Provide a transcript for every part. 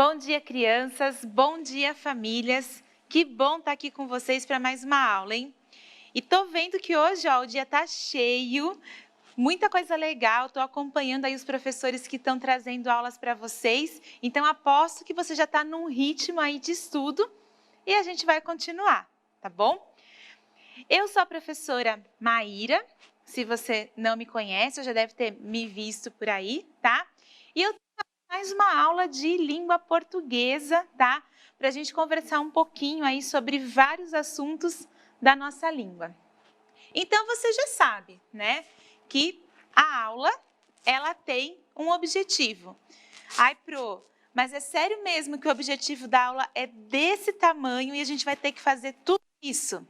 Bom dia, crianças. Bom dia, famílias. Que bom estar aqui com vocês para mais uma aula, hein? E tô vendo que hoje, o dia tá cheio, muita coisa legal. Tô acompanhando aí os professores que estão trazendo aulas para vocês. Então, aposto que você já está num ritmo aí de estudo e a gente vai continuar, tá bom? Eu sou a professora Maíra. Se você não me conhece, já deve ter me visto por aí, tá? E eu mais uma aula de língua portuguesa, tá? Para a gente conversar um pouquinho aí sobre vários assuntos da nossa língua. Então, você já sabe, né? Que a aula, ela tem um objetivo. Ai, mas é sério mesmo que o objetivo da aula é desse tamanho e a gente vai ter que fazer tudo isso?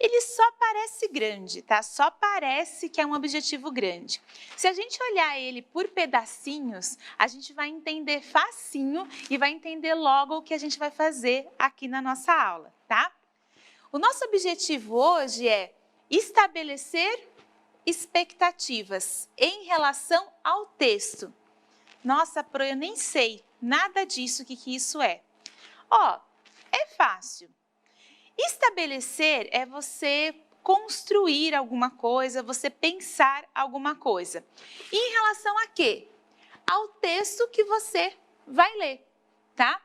Ele só parece grande, tá? Só parece que é um objetivo grande. Se a gente olhar ele por pedacinhos, a gente vai entender facinho e vai entender logo o que a gente vai fazer aqui na nossa aula, tá? O nosso objetivo hoje é estabelecer expectativas em relação ao texto. Nossa, eu nem sei nada disso, o que isso é. É fácil. Estabelecer é você construir alguma coisa, você pensar alguma coisa. E em relação a quê? Ao texto que você vai ler, tá?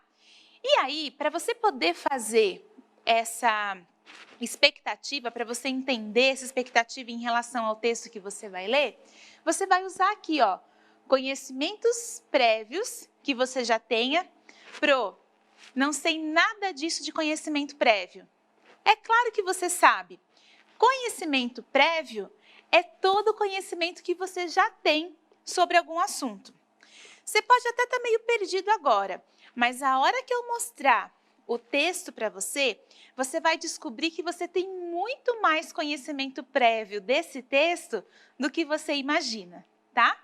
E aí, para você poder fazer essa expectativa, para você entender essa expectativa em relação ao texto que você vai ler, você vai usar aqui, conhecimentos prévios que você já tenha. Não sei nada disso de conhecimento prévio. É claro que você sabe. Conhecimento prévio é todo o conhecimento que você já tem sobre algum assunto. Você pode até estar meio perdido agora, mas a hora que eu mostrar o texto para você, você vai descobrir que você tem muito mais conhecimento prévio desse texto do que você imagina, tá?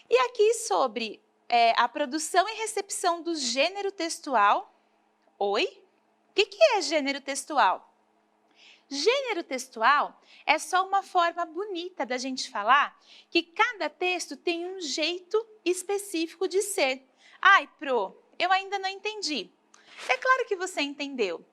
E aqui sobre a produção e recepção do gênero textual. Oi? O que é gênero textual? Gênero textual é só uma forma bonita da gente falar que cada texto tem um jeito específico de ser. Ai, eu ainda não entendi. É claro que você entendeu.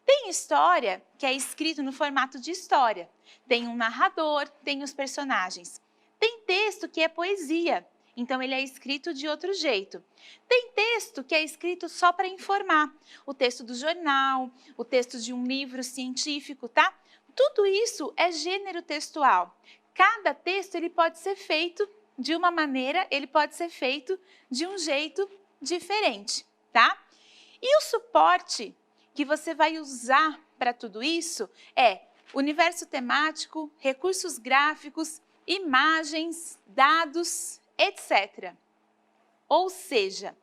Tem história que é escrito no formato de história. Tem um narrador, tem os personagens. Tem texto que é poesia. Então, ele é escrito de outro jeito. Tem texto que é escrito só para informar. O texto do jornal, o texto de um livro científico, tá? Tudo isso é gênero textual. Cada texto ele pode ser feito de uma maneira, ele pode ser feito de um jeito diferente, tá? E o suporte que você vai usar para tudo isso é universo temático, recursos gráficos, imagens, dados, etc. Ou seja,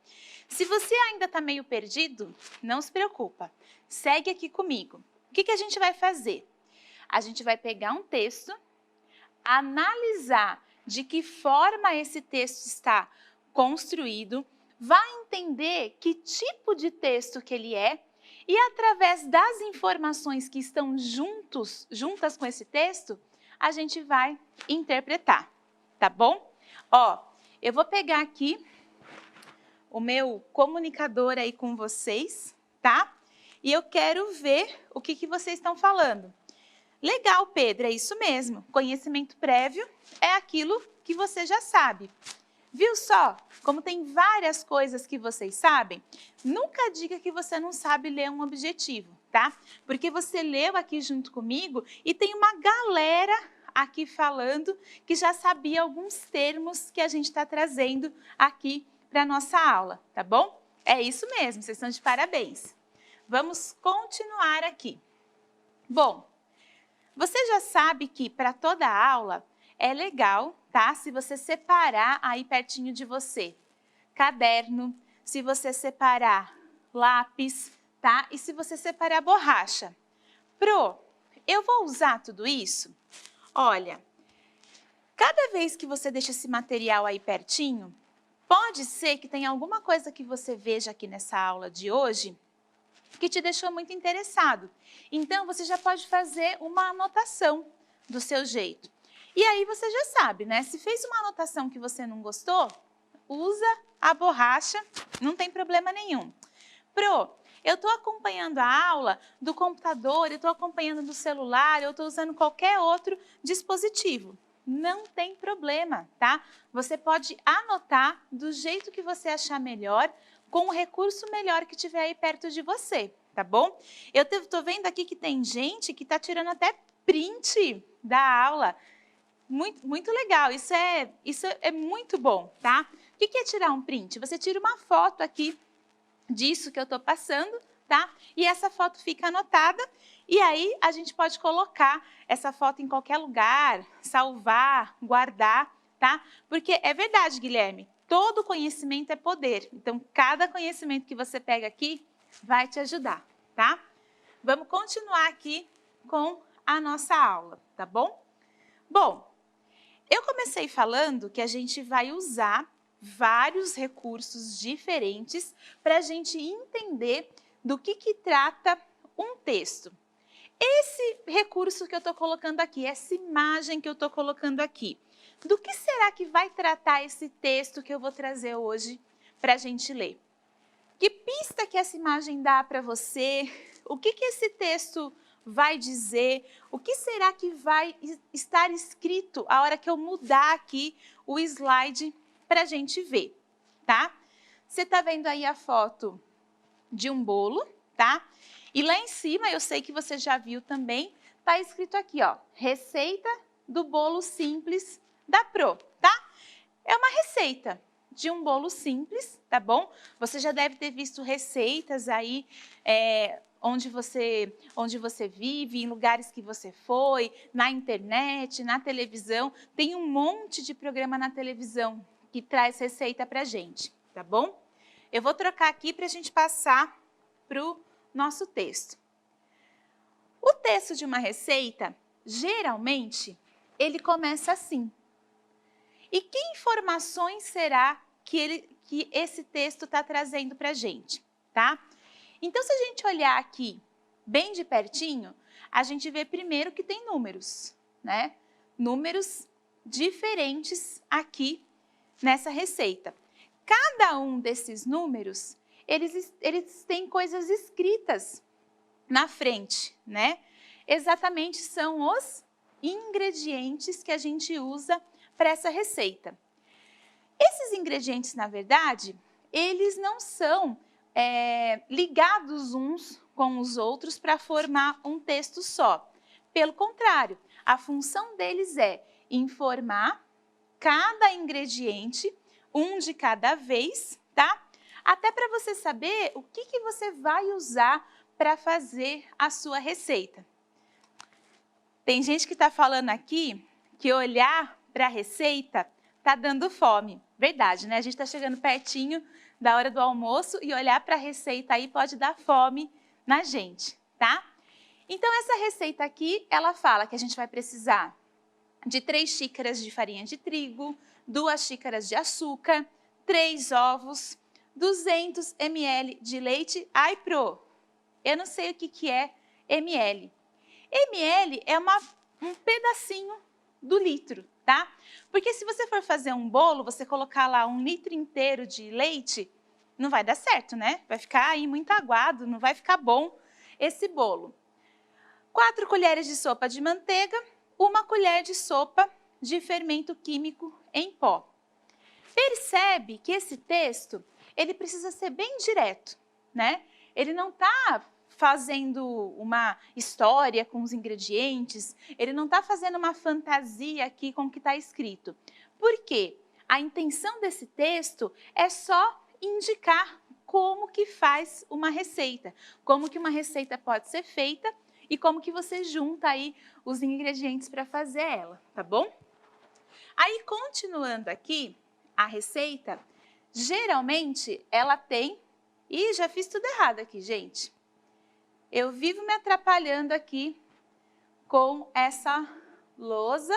se você ainda está meio perdido, não se preocupa. Segue aqui comigo. O que a gente vai fazer? A gente vai pegar um texto, analisar de que forma esse texto está construído, vai entender que tipo de texto que ele é e através das informações que estão juntas com esse texto, a gente vai interpretar, tá bom? Eu vou pegar aqui o meu comunicador aí com vocês, tá? E eu quero ver o que vocês estão falando. Legal, Pedro, é isso mesmo. Conhecimento prévio é aquilo que você já sabe. Viu só? Como tem várias coisas que vocês sabem, nunca diga que você não sabe ler um objetivo, tá? Porque você leu aqui junto comigo e tem uma galera aqui falando que já sabia alguns termos que a gente está trazendo aqui para a nossa aula, tá bom? É isso mesmo, vocês estão de parabéns. Vamos continuar aqui. Bom, você já sabe que para toda aula é legal, tá? Se você separar aí pertinho de você, caderno, se você separar lápis, tá? E se você separar borracha. Eu vou usar tudo isso? Olha, cada vez que você deixa esse material aí pertinho, pode ser que tenha alguma coisa que você veja aqui nessa aula de hoje que te deixou muito interessado. Então, você já pode fazer uma anotação do seu jeito. E aí você já sabe, né? Se fez uma anotação que você não gostou, usa a borracha, não tem problema nenhum. Pro, eu estou acompanhando a aula do computador, eu estou acompanhando do celular, eu estou usando qualquer outro dispositivo. Não tem problema, tá? Você pode anotar do jeito que você achar melhor, com o recurso melhor que tiver aí perto de você, tá bom? Eu estou vendo aqui que tem gente que está tirando até print da aula. Muito legal, isso é muito bom, tá? O que é tirar um print? Você tira uma foto aqui disso que eu estou passando, tá? E essa foto fica anotada e aí a gente pode colocar essa foto em qualquer lugar, salvar, guardar, tá? Porque é verdade, Guilherme, todo conhecimento é poder. Então, cada conhecimento que você pega aqui vai te ajudar, tá? Vamos continuar aqui com a nossa aula, tá bom? Bom, eu comecei falando que a gente vai usar vários recursos diferentes para a gente entender do que trata um texto. Esse recurso que eu estou colocando aqui, essa imagem que eu estou colocando aqui, do que será que vai tratar esse texto que eu vou trazer hoje para a gente ler? Que pista que essa imagem dá para você? O que esse texto vai dizer? O que será que vai estar escrito a hora que eu mudar aqui o slide para a gente ver, tá? Você está vendo aí a foto de um bolo, tá? E lá em cima, eu sei que você já viu também, tá escrito aqui, ó, receita do bolo simples da Pro, tá? É uma receita de um bolo simples, tá bom? Você já deve ter visto receitas aí, onde você vive, em lugares que você foi, na internet, na televisão. Tem um monte de programa na televisão que traz receita pra gente, tá bom? Eu vou trocar aqui para a gente passar para o nosso texto. O texto de uma receita, geralmente, ele começa assim. E que informações será que esse texto está trazendo para a gente, tá? Então, se a gente olhar aqui bem de pertinho, a gente vê primeiro que tem números, né? Números diferentes aqui nessa receita. Cada um desses números, eles têm coisas escritas na frente, né? Exatamente são os ingredientes que a gente usa para essa receita. Esses ingredientes, na verdade, eles não são ligados uns com os outros para formar um texto só. Pelo contrário, a função deles é informar cada ingrediente, um de cada vez, tá? Até para você saber o que você vai usar para fazer a sua receita. Tem gente que está falando aqui que olhar para a receita está dando fome. Verdade, né? A gente está chegando pertinho da hora do almoço e olhar para a receita aí pode dar fome na gente, tá? Então, essa receita aqui, ela fala que a gente vai precisar de 3 xícaras de farinha de trigo, 2 xícaras de açúcar, 3 ovos, 200 ml de leite. Ai, Pro, eu não sei o que é ml. ml é um pedacinho do litro, tá? Porque se você for fazer um bolo, você colocar lá 1 litro inteiro de leite, não vai dar certo, né? Vai ficar aí muito aguado, não vai ficar bom esse bolo. 4 colheres de sopa de manteiga, 1 colher de sopa de fermento químico em pó. Percebe que esse texto, ele precisa ser bem direto, né? Ele não está fazendo uma história com os ingredientes, ele não está fazendo uma fantasia aqui com o que está escrito. Por quê? A intenção desse texto é só indicar como que faz uma receita, como que uma receita pode ser feita e como que você junta aí os ingredientes para fazer ela, tá bom? Aí, continuando aqui, a receita, geralmente ela tem... Ih, já fiz tudo errado aqui, gente. Eu vivo me atrapalhando aqui com essa lousa,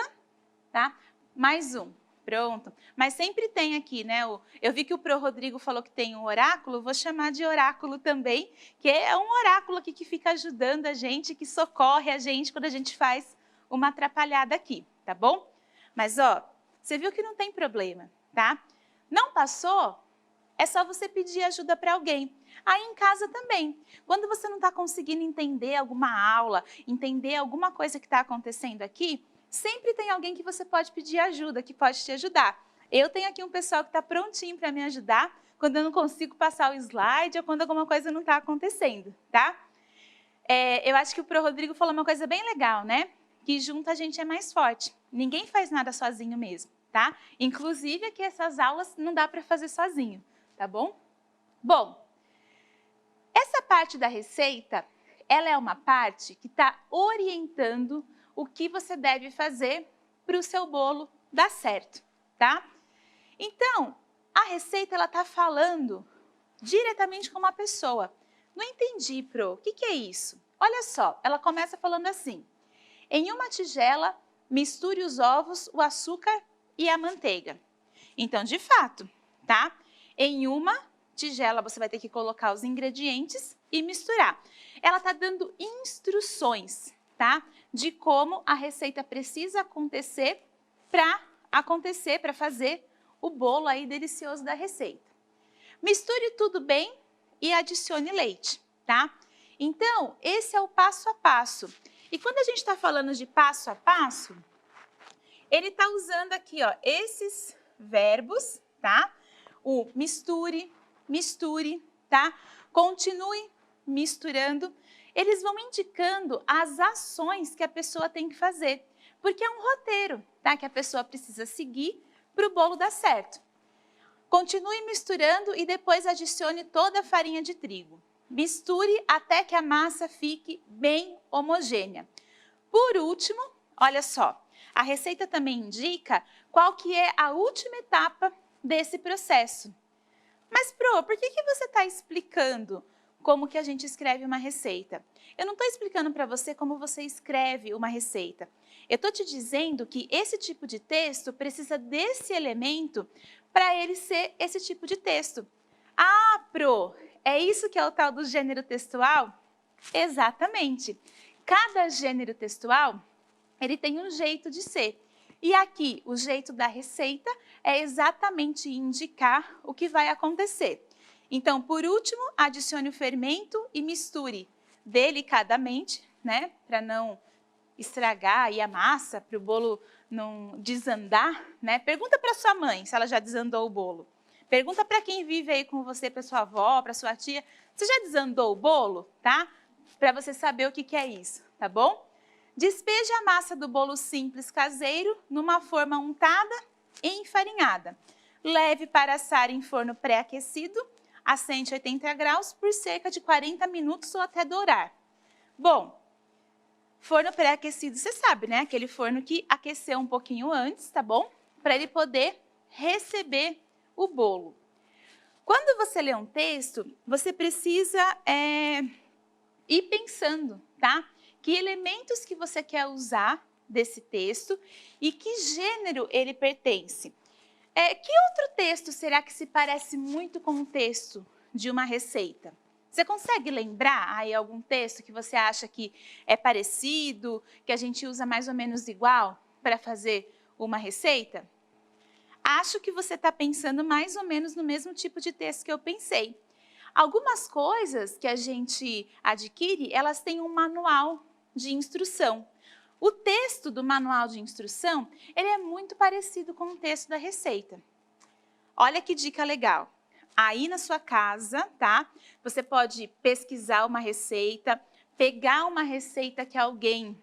tá? Mais um, pronto. Mas sempre tem aqui, né? Eu vi que o Pro Rodrigo falou que tem um oráculo, vou chamar de oráculo também, que é um oráculo aqui que fica ajudando a gente, que socorre a gente quando a gente faz uma atrapalhada aqui, tá bom? Mas, ó, você viu que não tem problema, tá? Não passou? é só você pedir ajuda para alguém. Aí em casa também, quando você não está conseguindo entender alguma aula, entender alguma coisa que está acontecendo aqui, sempre tem alguém que você pode pedir ajuda, que pode te ajudar. Eu tenho aqui um pessoal que está prontinho para me ajudar quando eu não consigo passar o slide ou quando alguma coisa não está acontecendo, tá? Eu acho que o Pro Rodrigo falou uma coisa bem legal, né? Que junto a gente é mais forte. Ninguém faz nada sozinho mesmo, tá? Inclusive aqui essas aulas não dá para fazer sozinho, tá bom? Bom, essa parte da receita, ela é uma parte que está orientando o que você deve fazer para o seu bolo dar certo, tá? Então, a receita ela está falando diretamente com uma pessoa. Não entendi, Pro, o que é isso? Olha só, ela começa falando assim: em uma tigela, misture os ovos, o açúcar e a manteiga. Então, de fato, tá? Em uma tigela, você vai ter que colocar os ingredientes e misturar. Ela está dando instruções, tá? De como a receita precisa acontecer para fazer o bolo aí delicioso da receita. Misture tudo bem e adicione leite, tá? Então, esse é o passo a passo. E quando a gente está falando de passo a passo, ele está usando aqui, ó, esses verbos, tá? O misture, misture, tá? Continue misturando. Eles vão indicando as ações que a pessoa tem que fazer, porque é um roteiro, tá? Que a pessoa precisa seguir para o bolo dar certo. Continue misturando e depois adicione toda a farinha de trigo. Misture até que a massa fique bem homogênea. Por último, olha só, a receita também indica qual que é a última etapa desse processo. Mas, Pro, por que você está explicando como que a gente escreve uma receita? Eu não estou explicando para você como você escreve uma receita. Eu estou te dizendo que esse tipo de texto precisa desse elemento para ele ser esse tipo de texto. Ah, Pro, é isso que é o tal do gênero textual? Exatamente. Cada gênero textual, ele tem um jeito de ser. E aqui, o jeito da receita é exatamente indicar o que vai acontecer. Então, por último, adicione o fermento e misture delicadamente, né? Para não estragar aí a massa, para o bolo não desandar, né? Pergunta para sua mãe se ela já desandou o bolo. Pergunta para quem vive aí com você, para sua avó, para sua tia, você já desandou o bolo, tá? Para você saber o que é isso, tá bom? Despeje a massa do bolo simples caseiro numa forma untada e enfarinhada. Leve para assar em forno pré-aquecido a 180 graus por cerca de 40 minutos ou até dourar. Bom, forno pré-aquecido, você sabe, né? Aquele forno que aqueceu um pouquinho antes, tá bom? Para ele poder receber o bolo. Quando você lê um texto, você precisa ir pensando, tá? Que elementos que você quer usar desse texto e que gênero ele pertence. Que outro texto será que se parece muito com o texto de uma receita? Você consegue lembrar aí algum texto que você acha que é parecido, que a gente usa mais ou menos igual para fazer uma receita? Acho que você está pensando mais ou menos no mesmo tipo de texto que eu pensei. Algumas coisas que a gente adquire, elas têm um manual de instrução. O texto do manual de instrução, ele é muito parecido com o texto da receita. Olha que dica legal. Aí na sua casa, tá? Você pode pesquisar uma receita, pegar uma receita que alguém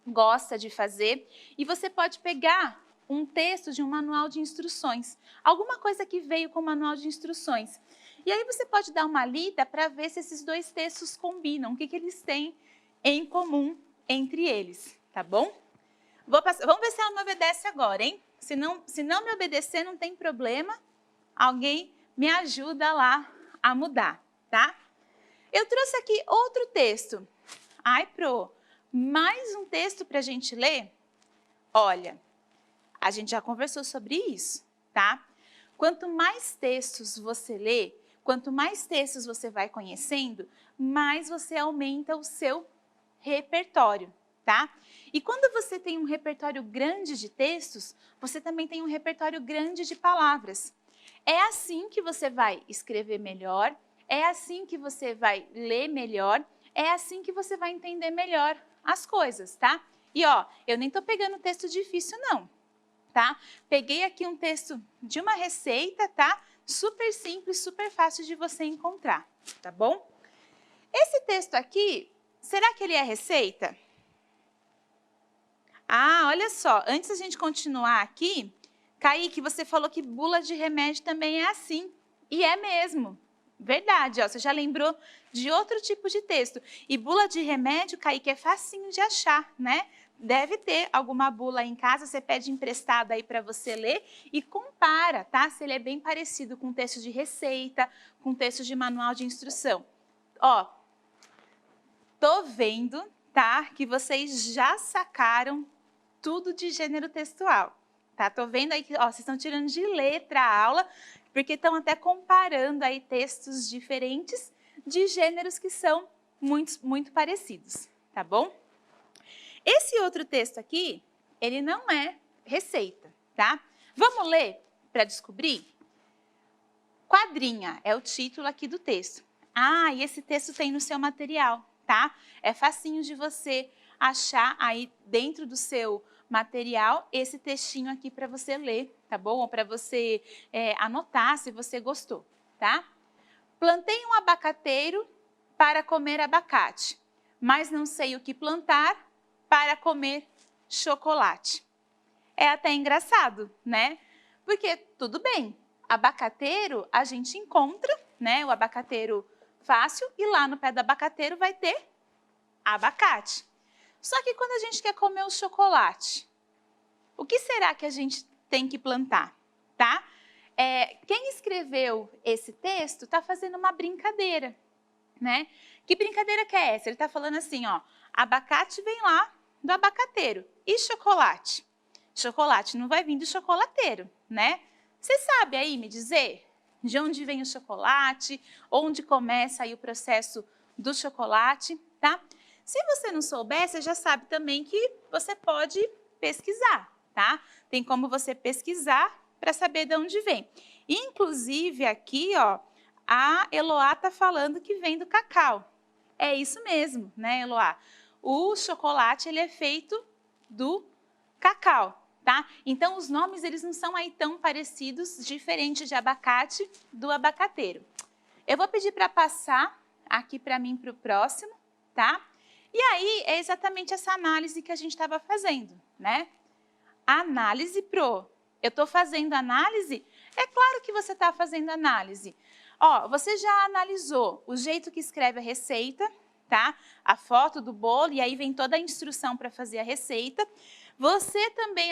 gosta de fazer e você pode pegar um texto de um manual de instruções, alguma coisa que veio com o manual de instruções. E aí você pode dar uma lida para ver se esses dois textos combinam, o que eles têm em comum entre eles, tá bom? Vamos ver se ela me obedece agora, hein? Se não me obedecer, não tem problema, alguém me ajuda lá a mudar, tá? Eu trouxe aqui outro texto. Ai, Pro, mais um texto para a gente ler? Olha, a gente já conversou sobre isso, tá? Quanto mais textos você lê, quanto mais textos você vai conhecendo, mais você aumenta o seu repertório, tá? E quando você tem um repertório grande de textos, você também tem um repertório grande de palavras. É assim que você vai escrever melhor, é assim que você vai ler melhor, é assim que você vai entender melhor as coisas, tá? E ó, eu nem tô pegando texto difícil não, tá? Peguei aqui um texto de uma receita, tá? Super simples, super fácil de você encontrar, tá bom? Esse texto aqui, será que ele é receita? Ah, olha só, antes da gente continuar aqui, Kaique, você falou que bula de remédio também é assim. E é mesmo. Verdade, ó, você já lembrou de outro tipo de texto. E bula de remédio, Kaique, é facinho de achar, né? Deve ter alguma bula aí em casa, você pede emprestada aí para você ler e compara, tá? Se ele é bem parecido com texto de receita, com texto de manual de instrução. Ó, tô vendo, tá? Que vocês já sacaram tudo de gênero textual, tá? Tô vendo aí que, ó, vocês estão tirando de letra a aula, porque estão até comparando aí textos diferentes de gêneros que são muito parecidos, tá bom? Esse outro texto aqui, ele não é receita, tá? Vamos ler para descobrir? Quadrinha é o título aqui do texto. Ah, e esse texto tem no seu material, tá? É facinho de você achar aí dentro do seu material esse textinho aqui para você ler, tá bom? Ou para você anotar se você gostou, tá? Plantei um abacateiro para comer abacate, mas não sei o que plantar para comer chocolate. É até engraçado, né? Porque tudo bem, abacateiro a gente encontra, né? O abacateiro fácil e lá no pé do abacateiro vai ter abacate. Só que quando a gente quer comer o chocolate, o que será que a gente tem que plantar, tá? Quem escreveu esse texto está fazendo uma brincadeira, né? Que brincadeira que é essa? Ele está falando assim, ó, abacate vem lá do abacateiro e chocolate? Chocolate não vai vir do chocolateiro, né? Você sabe aí me dizer de onde vem o chocolate, onde começa aí o processo do chocolate, tá? Se você não souber, você já sabe também que você pode pesquisar, tá? Tem como você pesquisar para saber de onde vem. Inclusive aqui, ó, a Eloá está falando que vem do cacau. É isso mesmo, né, Eloá? O chocolate ele é feito do cacau, tá? Então os nomes eles não são aí tão parecidos, diferente de abacate do abacateiro. Eu vou pedir para passar aqui para mim para o próximo, tá? E aí é exatamente essa análise que a gente estava fazendo, né? Análise pro. Eu estou fazendo análise? É claro que você está fazendo análise. Ó, você já analisou o jeito que escreve a receita, tá? A foto do bolo e aí vem toda a instrução para fazer a receita. Você também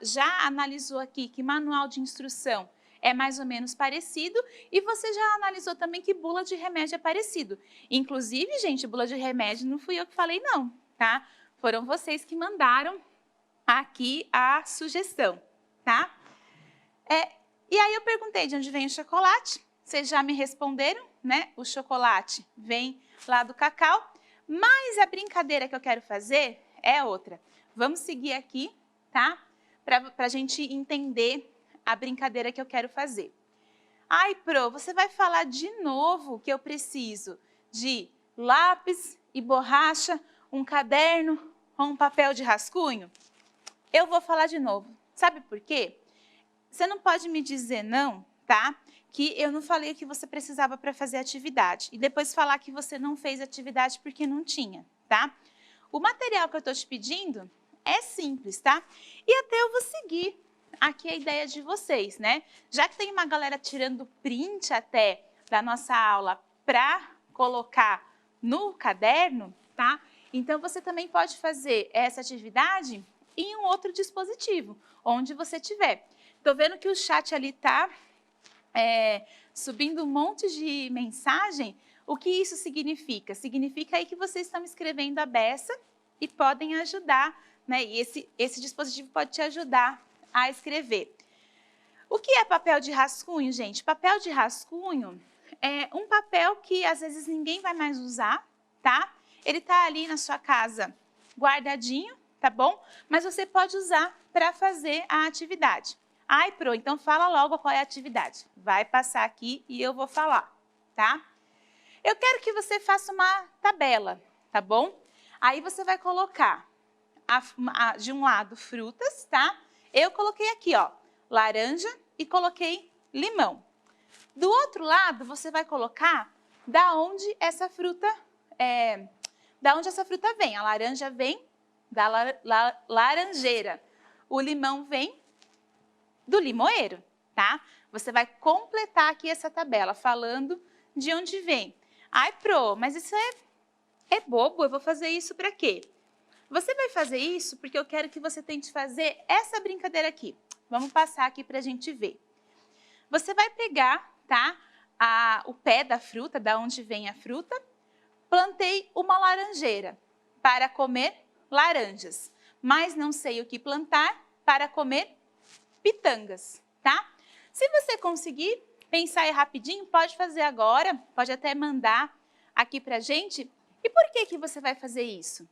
já analisou aqui que manual de instrução é mais ou menos parecido e você já analisou também que bula de remédio é parecido. Inclusive, gente, bula de remédio não fui eu que falei não, tá? Foram vocês que mandaram aqui a sugestão, tá? E aí eu perguntei de onde vem o chocolate, vocês já me responderam, né? O chocolate vem lá do cacau, mas a brincadeira que eu quero fazer é outra. Vamos seguir aqui, tá? Para a gente entender a brincadeira que eu quero fazer. Ai, Pro, você vai falar de novo que eu preciso de lápis e borracha, um caderno ou um papel de rascunho? Eu vou falar de novo. Sabe por quê? Você não pode me dizer não, tá? Que eu não falei o que você precisava para fazer a atividade. E depois falar que você não fez a atividade porque não tinha, tá? O material que eu estou te pedindo é simples, tá? E até eu vou seguir aqui a ideia de vocês, né? Já que tem uma galera tirando print até da nossa aula para colocar no caderno, tá? Então, você também pode fazer essa atividade em um outro dispositivo, onde você tiver. Estou vendo que o chat ali está subindo um monte de mensagem. O que isso significa? Significa aí que vocês estão escrevendo a beça e podem ajudar, né? E esse dispositivo pode te ajudar a escrever. O que é papel de rascunho, gente? Papel de rascunho é um papel que às vezes ninguém vai mais usar, tá? Ele está ali na sua casa guardadinho, tá bom? Mas você pode usar para fazer a atividade. Ai, Pro, então fala logo qual é a atividade. Vai passar aqui e eu vou falar, tá? Eu quero que você faça uma tabela, tá bom? Aí você vai colocar de um lado frutas, tá? Eu coloquei aqui, ó, laranja e coloquei limão. Do outro lado, você vai colocar da onde essa fruta vem. A laranja vem da laranjeira. O limão vem do limoeiro, tá? Você vai completar aqui essa tabela falando de onde vem. Ai, Pro, mas isso é bobo, eu vou fazer isso para quê? Você vai fazer isso porque eu quero que você tente fazer essa brincadeira aqui. Vamos passar aqui para a gente ver. Você vai pegar, tá, o pé da fruta, da onde vem a fruta. Plantei uma laranjeira para comer laranjas, mas não sei o que plantar para comer pitangas, tá? Se você conseguir pensar aí rapidinho, pode fazer agora, pode até mandar aqui pra gente. E por que você vai fazer isso?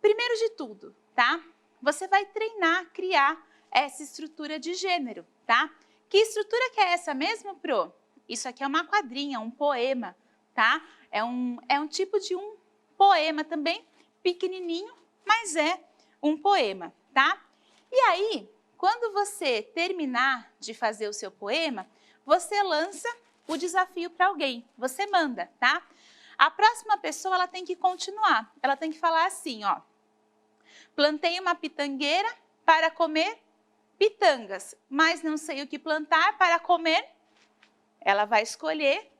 Primeiro de tudo, tá? Você vai treinar, criar essa estrutura de gênero, tá? Que estrutura que é essa mesmo, Pro? Isso aqui é uma quadrinha, um poema, tá? É um tipo de um poema também, pequenininho, mas é um poema, tá? E aí, quando você terminar de fazer o seu poema, você lança o desafio para alguém, você manda, tá? A próxima pessoa, ela tem que continuar, ela tem que falar assim, ó. Plantei uma pitangueira para comer pitangas, mas não sei o que plantar para comer. Ela vai escolher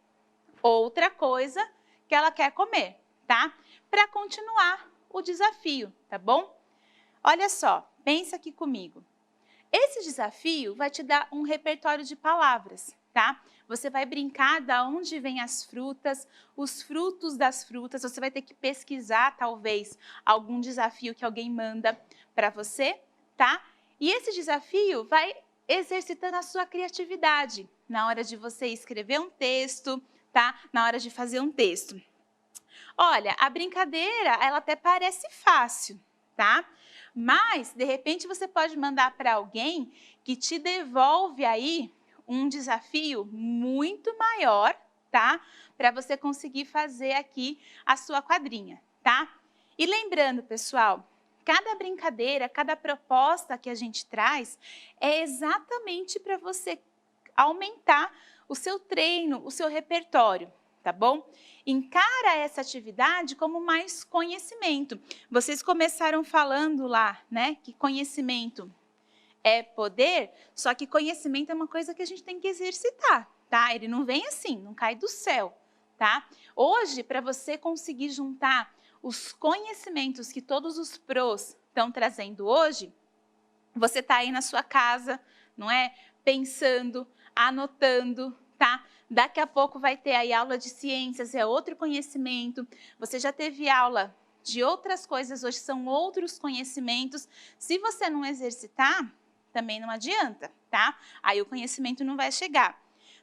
outra coisa que ela quer comer, tá? Para continuar o desafio, tá bom? Olha só, pensa aqui comigo. Esse desafio vai te dar um repertório de palavras, tá? Você vai brincar de onde vêm as frutas, os frutos das frutas. Você vai ter que pesquisar, talvez, algum desafio que alguém manda para você, tá? E esse desafio vai exercitando a sua criatividade na hora de você escrever um texto, tá? Na hora de fazer um texto. Olha, a brincadeira, ela até parece fácil, tá? Mas, de repente, você pode mandar para alguém que te devolve aí um desafio muito maior, tá? Para você conseguir fazer aqui a sua quadrinha, tá? E lembrando, pessoal, cada brincadeira, cada proposta que a gente traz é exatamente para você aumentar o seu treino, o seu repertório, tá bom? Encara essa atividade como mais conhecimento. Vocês começaram falando lá, né, que conhecimento é poder, só que conhecimento é uma coisa que a gente tem que exercitar, tá? Ele não vem assim, não cai do céu, tá? Hoje, para você conseguir juntar os conhecimentos que todos os pros estão trazendo hoje, você está aí na sua casa, não é? Pensando, anotando, tá? Daqui a pouco vai ter aí aula de ciências, é outro conhecimento. Você já teve aula de outras coisas, hoje são outros conhecimentos. Se você não exercitar, também não adianta, tá? Aí o conhecimento não vai chegar.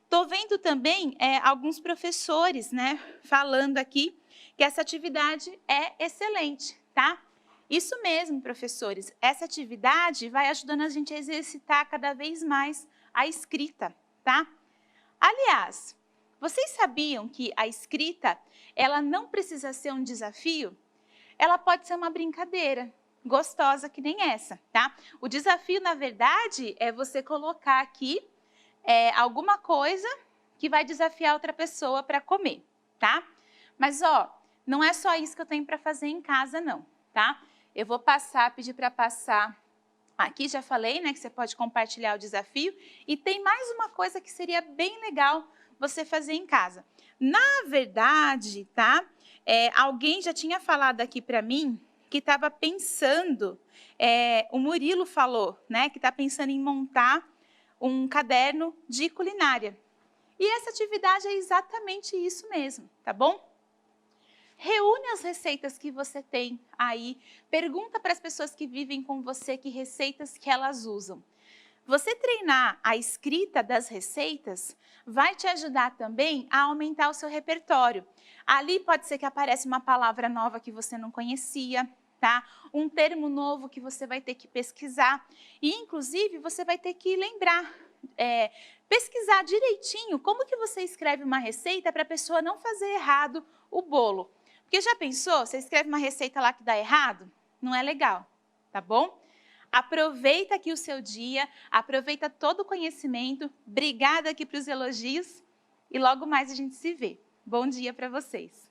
Tô vendo também alguns professores, né, falando aqui que essa atividade é excelente, tá? Isso mesmo, professores. Essa atividade vai ajudando a gente a exercitar cada vez mais a escrita, tá? Aliás, vocês sabiam que a escrita, ela não precisa ser um desafio? Ela pode ser uma brincadeira gostosa que nem essa, tá? O desafio, na verdade, é você colocar aqui alguma coisa que vai desafiar outra pessoa para comer, tá? Mas, ó, não é só isso que eu tenho para fazer em casa, não, tá? Eu vou pedir para passar aqui, já falei, né, que você pode compartilhar o desafio. E tem mais uma coisa que seria bem legal você fazer em casa. Na verdade, tá? Alguém já tinha falado aqui para mim que estava pensando, o Murilo falou, né, que está pensando em montar um caderno de culinária. E essa atividade é exatamente isso mesmo, tá bom? Reúne as receitas que você tem aí, pergunta para as pessoas que vivem com você que receitas que elas usam. Você treinar a escrita das receitas vai te ajudar também a aumentar o seu repertório. Ali pode ser que apareça uma palavra nova que você não conhecia, tá? Um termo novo que você vai ter que pesquisar e, inclusive, você vai ter que lembrar, pesquisar direitinho como que você escreve uma receita para a pessoa não fazer errado o bolo. Porque já pensou, você escreve uma receita lá que dá errado? Não é legal, tá bom? Aproveita aqui o seu dia, aproveita todo o conhecimento, obrigada aqui para os elogios e logo mais a gente se vê. Bom dia para vocês!